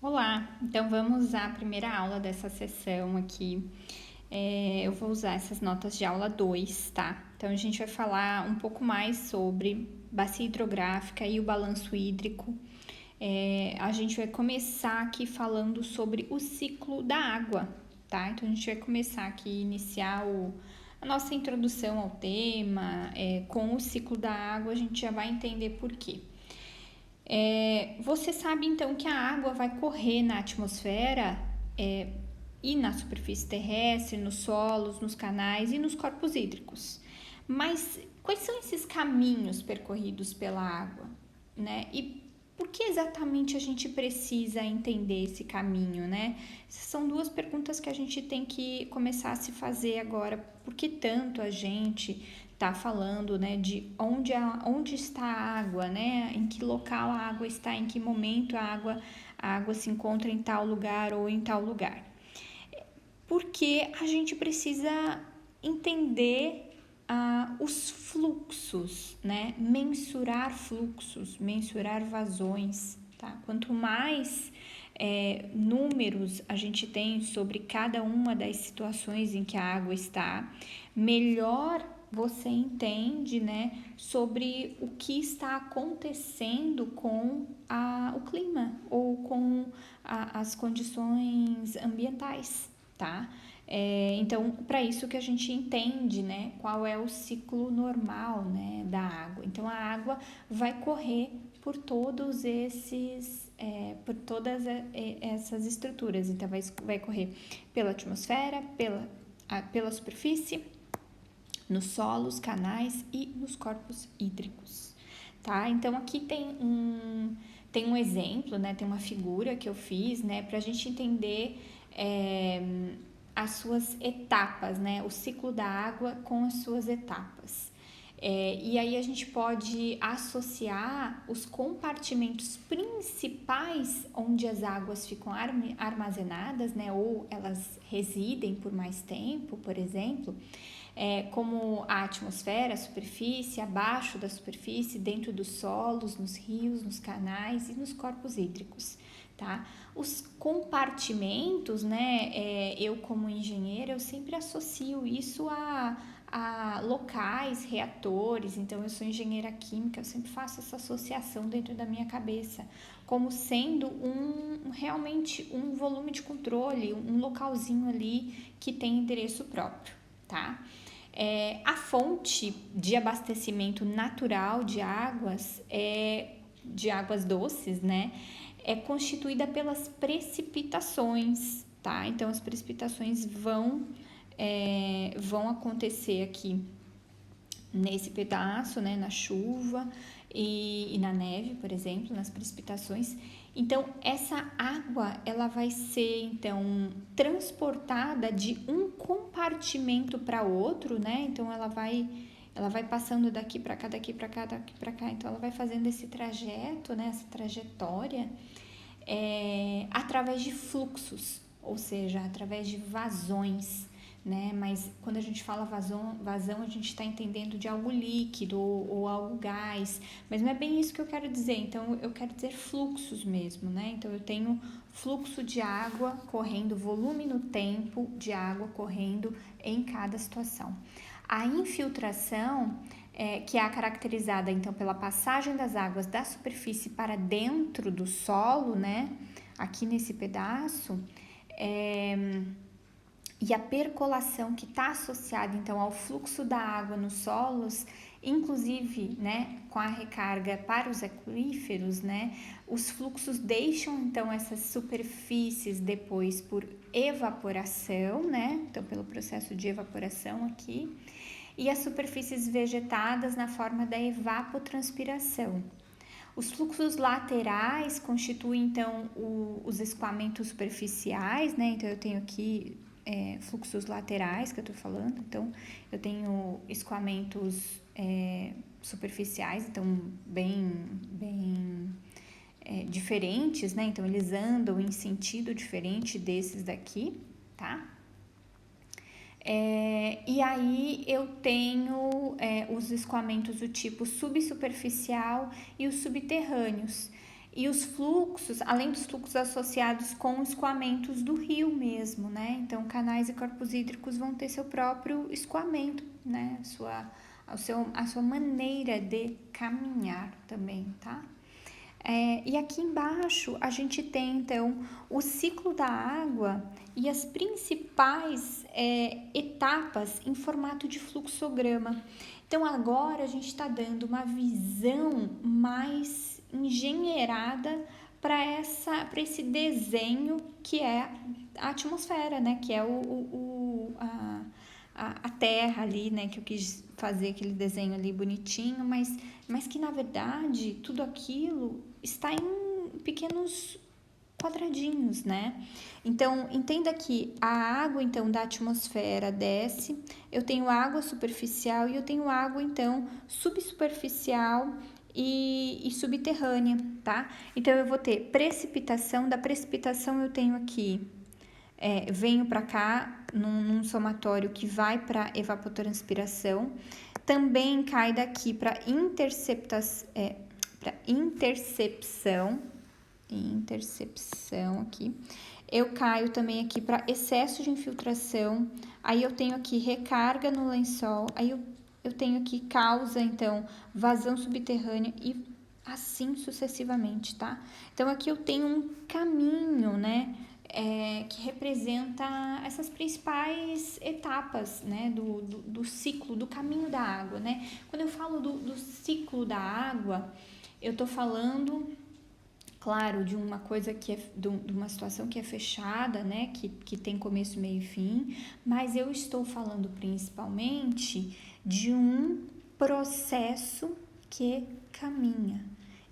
Olá, então vamos à primeira aula dessa sessão aqui. Eu vou usar essas notas de aula 2, tá? Então a gente vai falar um pouco mais sobre bacia hidrográfica e o balanço hídrico. A gente vai começar aqui falando sobre o ciclo da água, tá? Então a gente vai começar aqui, iniciar a nossa introdução ao tema, com o ciclo da água, a gente já vai entender por quê. Você sabe então que a água vai correr na atmosfera e na superfície terrestre, nos solos, nos canais e nos corpos hídricos. Mas quais são esses caminhos percorridos pela água, né? E por que exatamente a gente precisa entender esse caminho, né? Essas são duas perguntas que a gente tem que começar a se fazer agora. Por que tanto a gente está falando, né, de onde está a água, né? Em que local a água está, em que momento a água se encontra em tal lugar ou em tal lugar? Porque a gente precisa entender os fluxos, né? Mensurar fluxos, mensurar vazões, tá? Quanto mais números a gente tem sobre cada uma das situações em que a água está, melhor você entende, né, sobre o que está acontecendo com o clima ou com as condições ambientais, tá? Então, para isso que a gente entende, né, qual é o ciclo normal, né, da água. Então, a água vai correr por todos por todas essas estruturas. Então, vai correr pela atmosfera, pela superfície, nos solos, canais e nos corpos hídricos, tá? Então, aqui tem um exemplo, né, tem uma figura que eu fiz, né, para a gente entender as suas etapas, né? O ciclo da água com as suas etapas. E aí a gente pode associar os compartimentos principais onde as águas ficam armazenadas, né? Ou elas residem por mais tempo, por exemplo, como a atmosfera, a superfície, abaixo da superfície, dentro dos solos, nos rios, nos canais e nos corpos hídricos. Tá? Os compartimentos, né? Eu como engenheira, eu sempre associo isso a locais, reatores. Então, eu sou engenheira química, eu sempre faço essa associação dentro da minha cabeça, como sendo realmente um volume de controle, um localzinho ali que tem endereço próprio, tá? A fonte de abastecimento natural de águas doces, né? É constituída pelas precipitações, tá? Então, as precipitações vão acontecer aqui nesse pedaço, né? Na chuva e na neve, por exemplo, nas precipitações. Então, essa água, ela vai ser, então, transportada de um compartimento para outro, né? Então, ela vai passando daqui para cá, daqui para cá, daqui para cá. Então, ela vai fazendo esse trajeto, né? Essa trajetória através de fluxos, ou seja, através de vazões, né? Mas quando a gente fala vazão a gente está entendendo de algo líquido ou algo gás, mas não é bem isso que eu quero dizer. Então, eu quero dizer fluxos mesmo, né? Então, eu tenho fluxo de água correndo, volume no tempo de água correndo em cada situação. A infiltração, que é caracterizada então pela passagem das águas da superfície para dentro do solo, né? Aqui nesse pedaço, e a percolação que está associada então ao fluxo da água nos solos, inclusive, né, com a recarga para os aquíferos, né, os fluxos deixam então essas superfícies depois por evaporação, né, então pelo processo de evaporação aqui, e as superfícies vegetadas na forma da evapotranspiração. Os fluxos laterais constituem, então, os escoamentos superficiais, né? Então, eu tenho aqui fluxos laterais que eu tô falando. Então, eu tenho escoamentos superficiais, então, bem diferentes, né? Então, eles andam em sentido diferente desses daqui, tá? E aí eu tenho os escoamentos do tipo subsuperficial e os subterrâneos. E os fluxos, além dos fluxos associados com escoamentos do rio mesmo, né? Então, canais e corpos hídricos vão ter seu próprio escoamento, né? A sua maneira de caminhar também, tá? E aqui embaixo a gente tem então o ciclo da água e as principais etapas em formato de fluxograma. Então agora a gente está dando uma visão mais engenheirada para esse desenho que é a atmosfera, né? Que é a Terra ali, né? Que eu quis fazer aquele desenho ali bonitinho, mas que na verdade tudo aquilo está em pequenos quadradinhos, né? Então, entenda que a água, então, da atmosfera desce, eu tenho água superficial e eu tenho água, então, subsuperficial e subterrânea, tá? Então, eu vou ter precipitação, da precipitação eu tenho aqui, venho para cá, num somatório que vai para evapotranspiração, também cai daqui para intercepção aqui. Eu caio também aqui para excesso de infiltração. Aí eu tenho aqui recarga no lençol. Aí eu tenho aqui causa, então, vazão subterrânea e assim sucessivamente, tá? Então, aqui eu tenho um caminho, né? Que representa essas principais etapas, né, do ciclo, do caminho da água, né? Quando eu falo do ciclo da água, eu tô falando, claro, de uma coisa que é, de uma situação que é fechada, né, que tem começo, meio e fim, mas eu estou falando principalmente de um processo que caminha.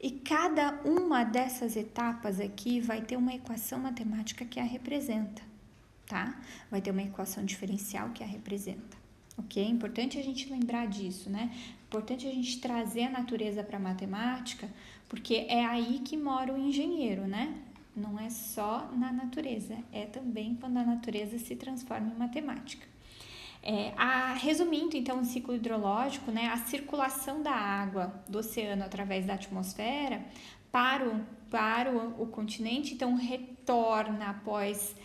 E cada uma dessas etapas aqui vai ter uma equação matemática que a representa, tá? Vai ter uma equação diferencial que a representa, ok? Importante a gente lembrar disso, né? Importante a gente trazer a natureza para a matemática, porque é aí que mora o engenheiro, né? Não é só na natureza, é também quando a natureza se transforma em matemática. Resumindo, então, o ciclo hidrológico, né, a circulação da água do oceano através da atmosfera para o continente, então, retorna após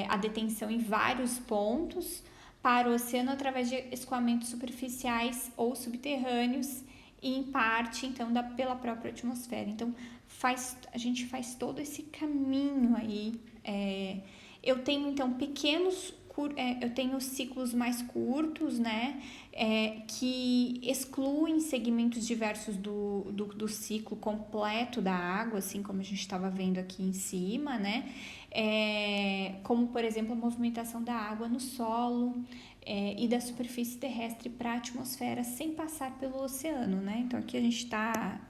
a detenção em vários pontos para o oceano através de escoamentos superficiais ou subterrâneos e, em parte, então, pela própria atmosfera. Então, a gente faz todo esse caminho aí. Eu tenho, então, eu tenho ciclos mais curtos, né, que excluem segmentos diversos do ciclo completo da água, assim como a gente estava vendo aqui em cima, né, como, por exemplo, a movimentação da água no solo e da superfície terrestre para a atmosfera sem passar pelo oceano, né, então aqui a gente está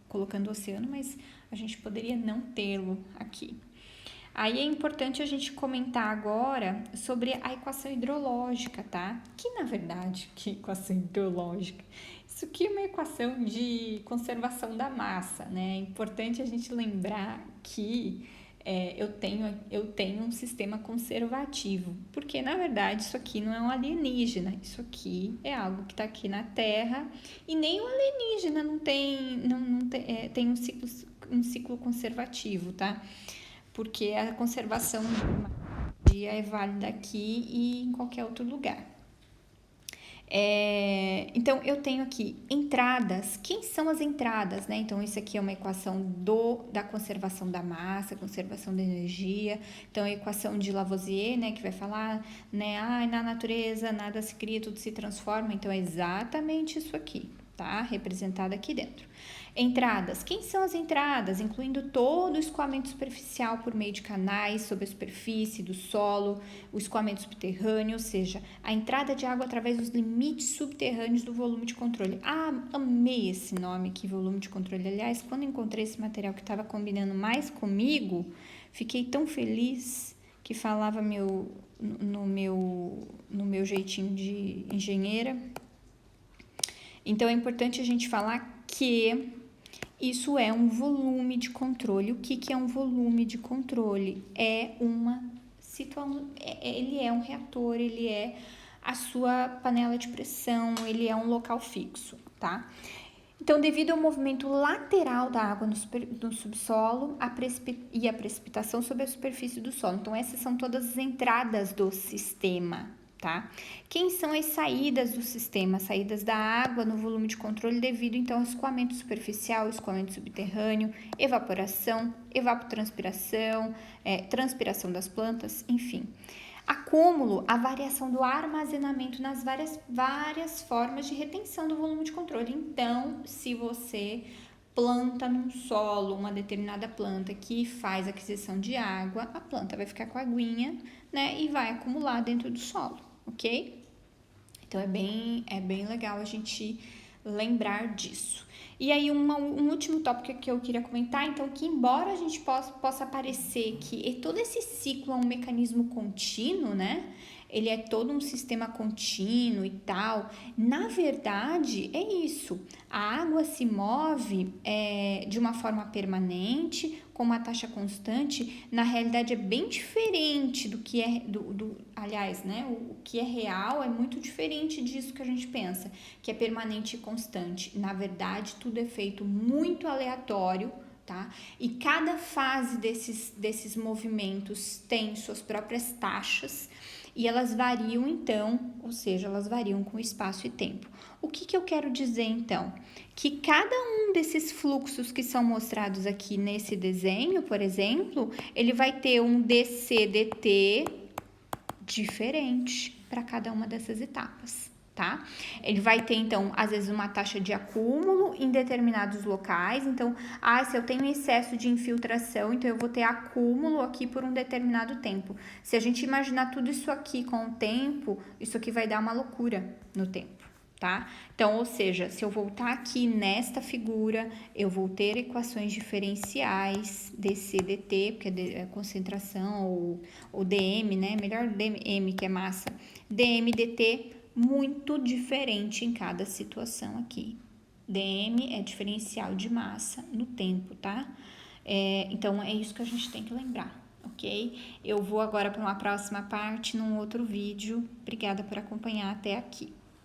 colocando o oceano, mas a gente poderia não tê-lo aqui. Aí é importante a gente comentar agora sobre a equação hidrológica, tá? Que na verdade, que equação hidrológica? Isso aqui é uma equação de conservação da massa, né? É importante a gente lembrar que eu tenho um sistema conservativo, porque na verdade isso aqui não é um alienígena, isso aqui é algo que está aqui na Terra e nem o alienígena tem um ciclo conservativo, tá? Porque a conservação de energia é válida aqui e em qualquer outro lugar. Então, eu tenho aqui entradas. Quem são as entradas, né? Então, isso aqui é uma equação da conservação da massa, conservação da energia. Então, a equação de Lavoisier, né? Que vai falar, né? Na natureza nada se cria, tudo se transforma. Então, é exatamente isso aqui, tá? Representado aqui dentro. Entradas. Quem são as entradas? Incluindo todo o escoamento superficial por meio de canais sob a superfície do solo, o escoamento subterrâneo, ou seja, a entrada de água através dos limites subterrâneos do volume de controle. Amei esse nome aqui, volume de controle. Aliás, quando encontrei esse material que estava combinando mais comigo, fiquei tão feliz que falava no meu jeitinho de engenheira. Então, é importante a gente falar que isso é um volume de controle. O que é um volume de controle? Ele é um reator, ele é a sua panela de pressão, ele é um local fixo, tá? Então, devido ao movimento lateral da água no subsolo e a precipitação sobre a superfície do solo. Então, essas são todas as entradas do sistema, tá? Quem são as saídas do sistema? Saídas da água no volume de controle devido, então, ao escoamento superficial, escoamento subterrâneo, evaporação, evapotranspiração, transpiração das plantas, enfim. Acúmulo, a variação do armazenamento nas várias formas de retenção do volume de controle. Então, se você planta num solo uma determinada planta que faz aquisição de água, a planta vai ficar com a aguinha, né, e vai acumular dentro do solo, ok? Então, é bem legal a gente lembrar disso. E aí, um último tópico que eu queria comentar, então, que embora a gente possa parecer que todo esse ciclo é um mecanismo contínuo, né? Ele é todo um sistema contínuo e tal. Na verdade, é isso. A água se move de uma forma permanente, com uma taxa constante. Na realidade, é bem diferente do que é... aliás, né? O que é real é muito diferente disso que a gente pensa, que é permanente e constante. Na verdade, tudo é feito muito aleatório, tá? E cada fase desses movimentos tem suas próprias taxas e elas variam então, ou seja, elas variam com espaço e tempo. O que eu quero dizer então? Que cada um desses fluxos que são mostrados aqui nesse desenho, por exemplo, ele vai ter um dc/dt diferente para cada uma dessas etapas. Tá? Ele vai ter, então, às vezes uma taxa de acúmulo em determinados locais. Então, se eu tenho excesso de infiltração, então eu vou ter acúmulo aqui por um determinado tempo. Se a gente imaginar tudo isso aqui com o tempo, isso aqui vai dar uma loucura no tempo, tá? Então, ou seja, se eu voltar aqui nesta figura, eu vou ter equações diferenciais dc/dt, porque é concentração, ou dm, né? Melhor dm, que é massa. dm/dt muito diferente em cada situação aqui. dm é diferencial de massa no tempo, tá? Então, é isso que a gente tem que lembrar, ok? Eu vou agora para uma próxima parte, num outro vídeo. Obrigada por acompanhar até aqui.